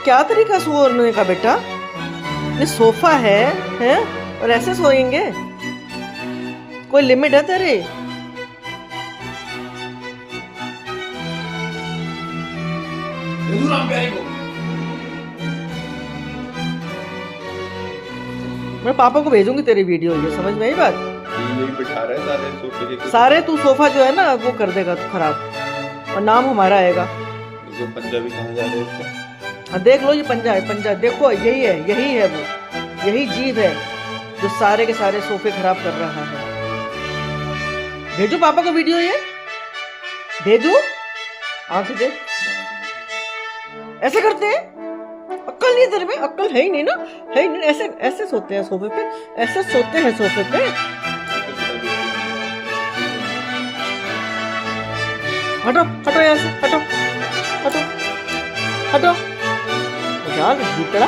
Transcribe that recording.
क्या तरीका सोने का बेटा? ये सोफा है और ऐसे सोएंगे? कोई लिमिट है तेरे? मैं पापा को भेजूंगी तेरी वीडियो, ये समझ में आई बात? यही बिठा रहे सारे सोफे के सारे तू सोफा जो है ना वो कर देगा तू खराब, और नाम हमारा आएगा। जो पंजाबी कहाँ जा रहे हैं उसको? हाँ देख लो, ये पंजा है, पंजा देखो, यही है वो, यही जीव है जो सारे के सारे सोफे खराब कर रहा है। भेजू पापा को वीडियो, ये भेजू? आंख दे, ऐसे करते हैं? अक्ल नहीं तेरे में? अक्ल है ही नहीं ना, है ही नहीं। ऐसे ऐसे सोते हैं सोफे पे, ऐसे सोते हैं सोफे पे। हटो हटो यहाँ से, हटो हटो हटो यार, भूतड़ा।